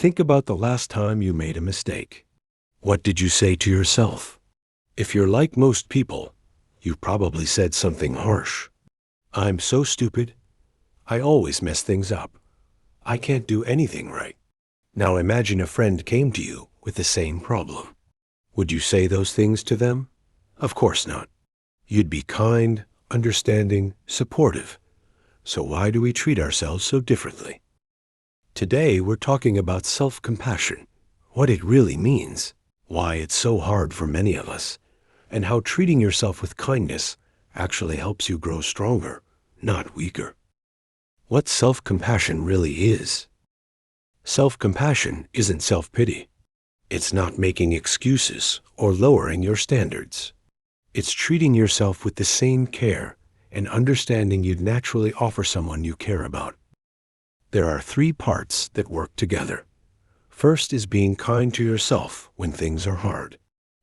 Think about the last time you made a mistake. What did you say to yourself? If you're like most people, you probably said something harsh. I'm so stupid. I always mess things up. I can't do anything right. Now imagine a friend came to you with the same problem. Would you say those things to them? Of course not. You'd be kind, understanding, supportive. So why do we treat ourselves so differently? Today we're talking about self-compassion, what it really means, why it's so hard for many of us, and how treating yourself with kindness actually helps you grow stronger, not weaker. What self-compassion really is. Self-compassion isn't self-pity. It's not making excuses or lowering your standards. It's treating yourself with the same care and understanding you'd naturally offer someone you care about. There are three parts that work together. First is being kind to yourself when things are hard.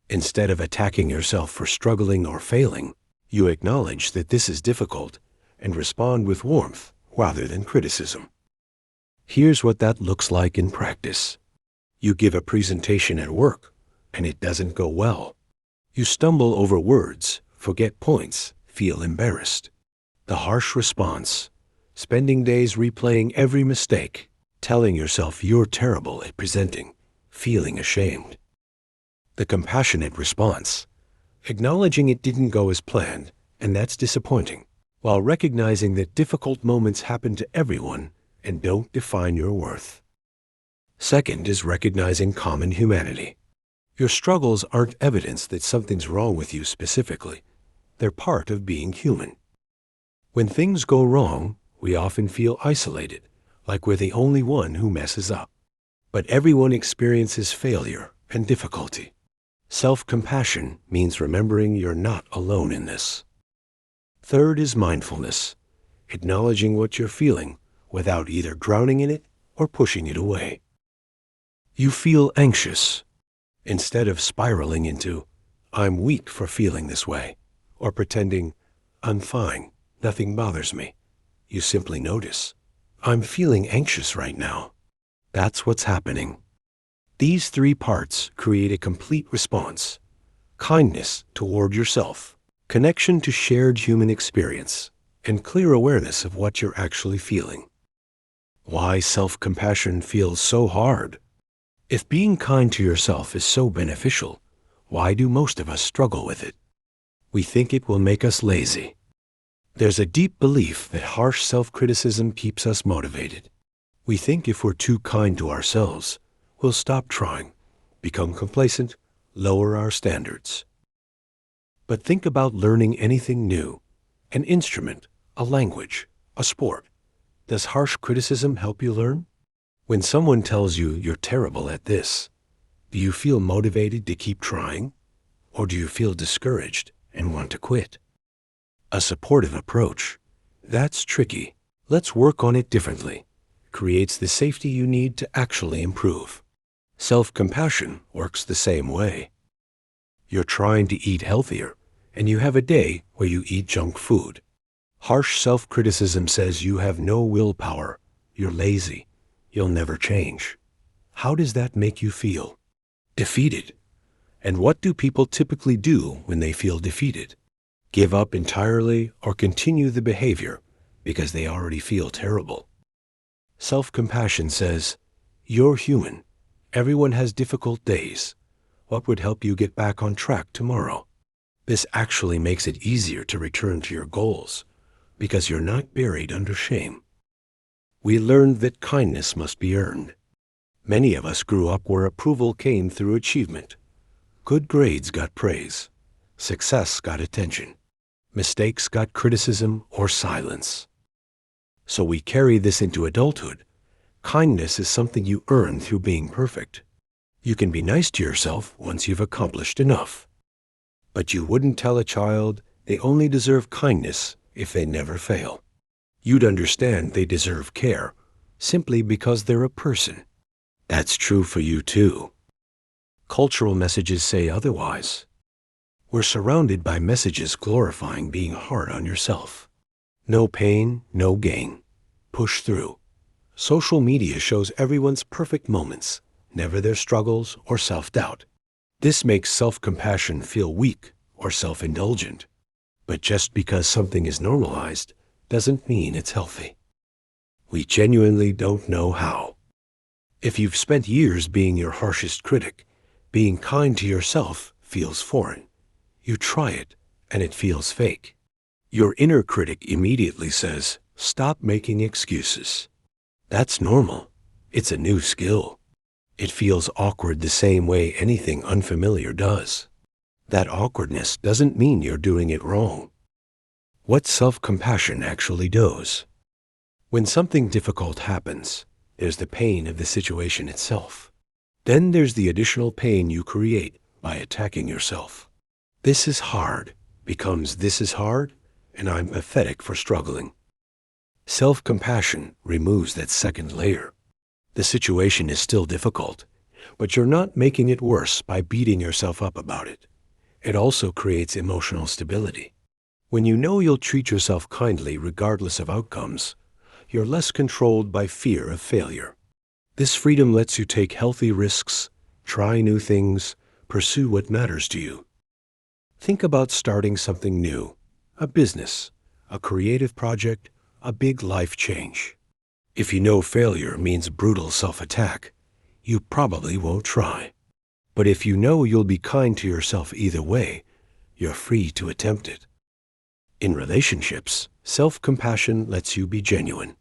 Instead of attacking yourself for struggling or failing, you acknowledge that this is difficult and respond with warmth rather than criticism. Here's what that looks like in practice. You give a presentation at work, and it doesn't go well. You stumble over words, forget points, feel embarrassed. The harsh response, spending days replaying every mistake, telling yourself you're terrible at presenting, feeling ashamed. The compassionate response, acknowledging it didn't go as planned, and that's disappointing, while recognizing that difficult moments happen to everyone and don't define your worth. Second is recognizing common humanity. Your struggles aren't evidence that something's wrong with you specifically. They're part of being human. When things go wrong, we often feel isolated, like we're the only one who messes up. But everyone experiences failure and difficulty. Self-compassion means remembering you're not alone in this. Third is mindfulness, acknowledging what you're feeling without either drowning in it or pushing it away. You feel anxious. Instead of spiraling into, I'm weak for feeling this way, or pretending, I'm fine, nothing bothers me, you simply notice, I'm feeling anxious right now. That's what's happening. These three parts create a complete response. Kindness toward yourself, connection to shared human experience, and clear awareness of what you're actually feeling. Why self-compassion feels so hard? If being kind to yourself is so beneficial, why do most of us struggle with it? We think it will make us lazy. There's a deep belief that harsh self-criticism keeps us motivated. We think if we're too kind to ourselves, we'll stop trying, become complacent, lower our standards. But think about learning anything new, an instrument, a language, a sport. Does harsh criticism help you learn? When someone tells you you're terrible at this, do you feel motivated to keep trying? Or do you feel discouraged and want to quit? A supportive approach, that's tricky. Let's work on it differently. Creates the safety you need to actually improve. Self-compassion works the same way. You're trying to eat healthier, and you have a day where you eat junk food. Harsh self-criticism says you have no willpower, you're lazy, you'll never change. How does that make you feel? Defeated. And what do people typically do when they feel defeated? Give up entirely or continue the behavior because they already feel terrible. Self-compassion says, you're human. Everyone has difficult days. What would help you get back on track tomorrow? This actually makes it easier to return to your goals because you're not buried under shame. We learned that kindness must be earned. Many of us grew up where approval came through achievement. Good grades got praise. Success got attention. Mistakes got criticism or silence. So we carry this into adulthood. Kindness is something you earn through being perfect. You can be nice to yourself once you've accomplished enough. But you wouldn't tell a child they only deserve kindness if they never fail. You'd understand they deserve care simply because they're a person. That's true for you too. Cultural messages say otherwise. We're surrounded by messages glorifying being hard on yourself. No pain, no gain. Push through. Social media shows everyone's perfect moments, never their struggles or self-doubt. This makes self-compassion feel weak or self-indulgent. But just because something is normalized doesn't mean it's healthy. We genuinely don't know how. If you've spent years being your harshest critic, being kind to yourself feels foreign. You try it, and it feels fake. Your inner critic immediately says, "Stop making excuses." That's normal. It's a new skill. It feels awkward the same way anything unfamiliar does. That awkwardness doesn't mean you're doing it wrong. What self-compassion actually does. When something difficult happens, there's the pain of the situation itself. Then there's the additional pain you create by attacking yourself. This is hard becomes this is hard, and I'm pathetic for struggling. Self-compassion removes that second layer. The situation is still difficult, but you're not making it worse by beating yourself up about it. It also creates emotional stability. When you know you'll treat yourself kindly regardless of outcomes, you're less controlled by fear of failure. This freedom lets you take healthy risks, try new things, pursue what matters to you. Think about starting something new, a business, a creative project, a big life change. If you know failure means brutal self-attack, you probably won't try. But if you know you'll be kind to yourself either way, you're free to attempt it. In relationships, self-compassion lets you be genuine.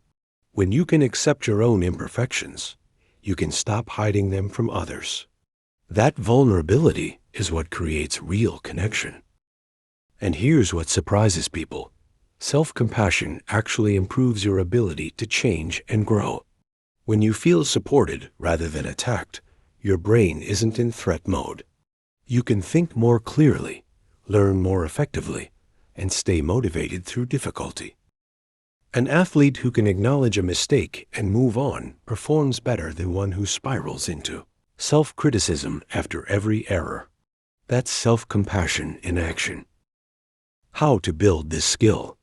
When you can accept your own imperfections, you can stop hiding them from others. That vulnerability is what creates real connection. And here's what surprises people. Self-compassion actually improves your ability to change and grow. When you feel supported rather than attacked, your brain isn't in threat mode. You can think more clearly, learn more effectively, and stay motivated through difficulty. An athlete who can acknowledge a mistake and move on performs better than one who spirals into self-criticism after every error. That's self-compassion in action. How to build this skill?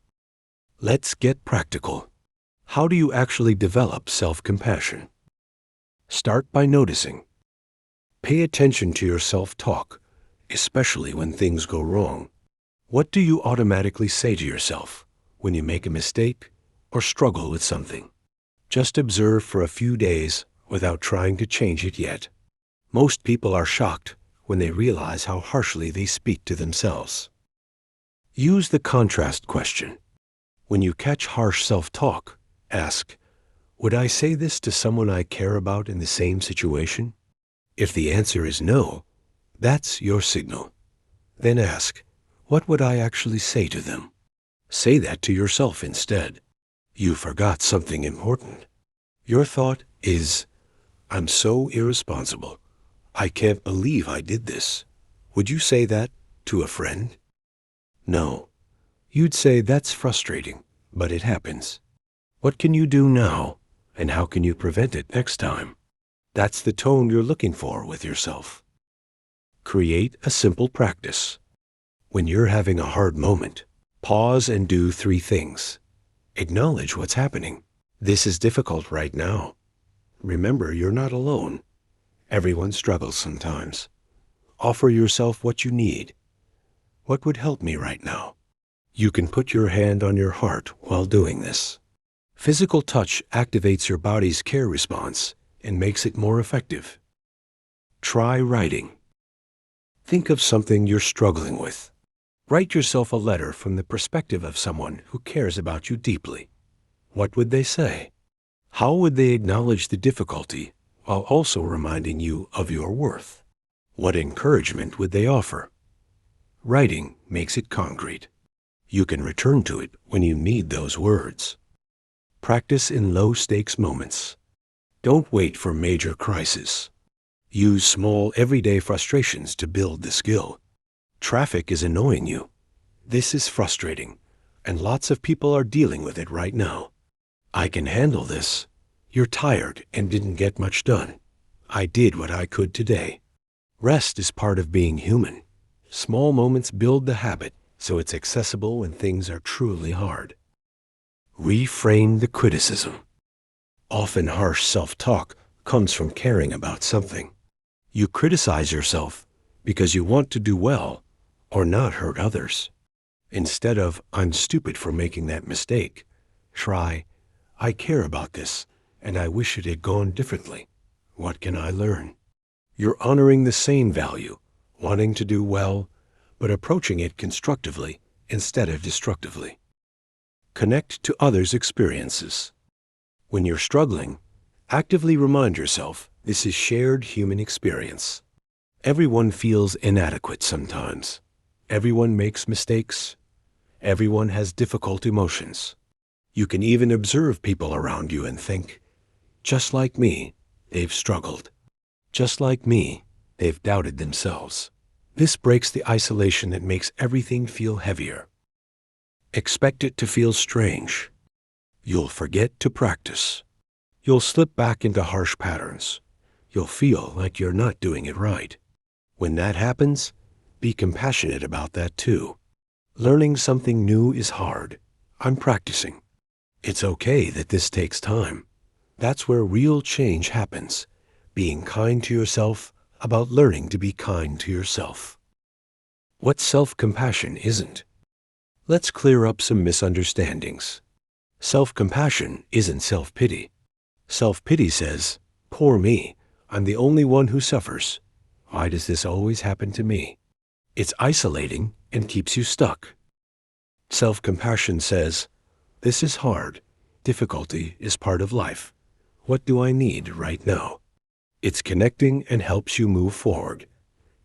Let's get practical. How do you actually develop self-compassion? Start by noticing. Pay attention to your self-talk, especially when things go wrong. What do you automatically say to yourself when you make a mistake or struggle with something? Just observe for a few days without trying to change it yet. Most people are shocked when they realize how harshly they speak to themselves. Use the contrast question. When you catch harsh self-talk, ask, would I say this to someone I care about in the same situation? If the answer is no, that's your signal. Then ask, what would I actually say to them? Say that to yourself instead. You forgot something important. Your thought is, I'm so irresponsible. I can't believe I did this. Would you say that to a friend? No. You'd say that's frustrating, but it happens. What can you do now, and how can you prevent it next time? That's the tone you're looking for with yourself. Create a simple practice. When you're having a hard moment, pause and do 3 things. Acknowledge what's happening. This is difficult right now. Remember, you're not alone. Everyone struggles sometimes. Offer yourself what you need. What would help me right now? You can put your hand on your heart while doing this. Physical touch activates your body's care response and makes it more effective. Try writing. Think of something you're struggling with. Write yourself a letter from the perspective of someone who cares about you deeply. What would they say? How would they acknowledge the difficulty while also reminding you of your worth? What encouragement would they offer? Writing makes it concrete. You can return to it when you need those words. Practice in low-stakes moments. Don't wait for major crises. Use small, everyday frustrations to build the skill. Traffic is annoying you. This is frustrating, and lots of people are dealing with it right now. I can handle this. You're tired and didn't get much done. I did what I could today. Rest is part of being human. Small moments build the habit so it's accessible when things are truly hard. Reframe the criticism. Often harsh self-talk comes from caring about something. You criticize yourself because you want to do well or not hurt others. Instead of, I'm stupid for making that mistake, try, I care about this and I wish it had gone differently. What can I learn? You're honoring the sane value, wanting to do well, but approaching it constructively instead of destructively. Connect to others' experiences. When you're struggling, actively remind yourself this is shared human experience. Everyone feels inadequate sometimes. Everyone makes mistakes. Everyone has difficult emotions. You can even observe people around you and think, just like me, they've struggled. Just like me, they've doubted themselves. This breaks the isolation that makes everything feel heavier. Expect it to feel strange. You'll forget to practice. You'll slip back into harsh patterns. You'll feel like you're not doing it right. When that happens, be compassionate about that too. Learning something new is hard. I'm practicing. It's okay that this takes time. That's where real change happens. Being kind to yourself about learning to be kind to yourself. What self-compassion isn't? Let's clear up some misunderstandings. Self-compassion isn't self-pity. Self-pity says, poor me, I'm the only one who suffers. Why does this always happen to me? It's isolating and keeps you stuck. Self-compassion says, this is hard. Difficulty is part of life. What do I need right now? It's connecting and helps you move forward.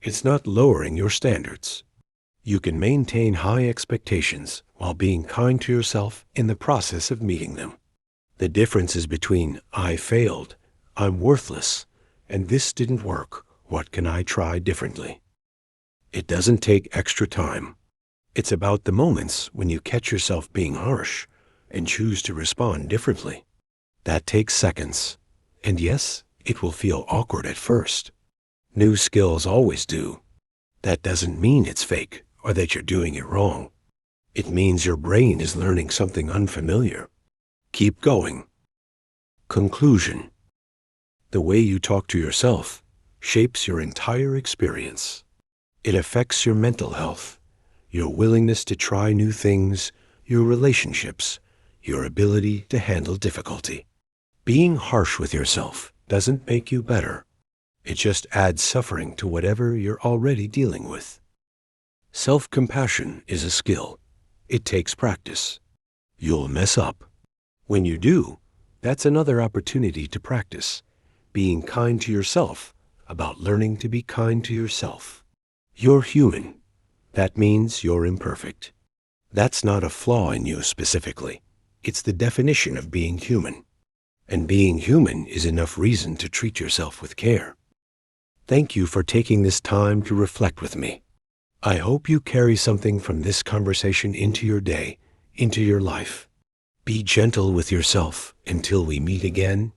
It's not lowering your standards. You can maintain high expectations while being kind to yourself in the process of meeting them. The difference is between I failed, I'm worthless, and this didn't work. What can I try differently? It doesn't take extra time. It's about the moments when you catch yourself being harsh and choose to respond differently. That takes seconds. And yes, it will feel awkward at first. New skills always do. That doesn't mean it's fake or that you're doing it wrong. It means your brain is learning something unfamiliar. Keep going. Conclusion. The way you talk to yourself shapes your entire experience. It affects your mental health, your willingness to try new things, your relationships, your ability to handle difficulty. Being harsh with yourself doesn't make you better. It just adds suffering to whatever you're already dealing with. Self-compassion is a skill. It takes practice. You'll mess up. When you do, that's another opportunity to practice, being kind to yourself about learning to be kind to yourself. You're human. That means you're imperfect. That's not a flaw in you specifically. It's the definition of being human. And being human is enough reason to treat yourself with care. Thank you for taking this time to reflect with me. I hope you carry something from this conversation into your day, into your life. Be gentle with yourself until we meet again.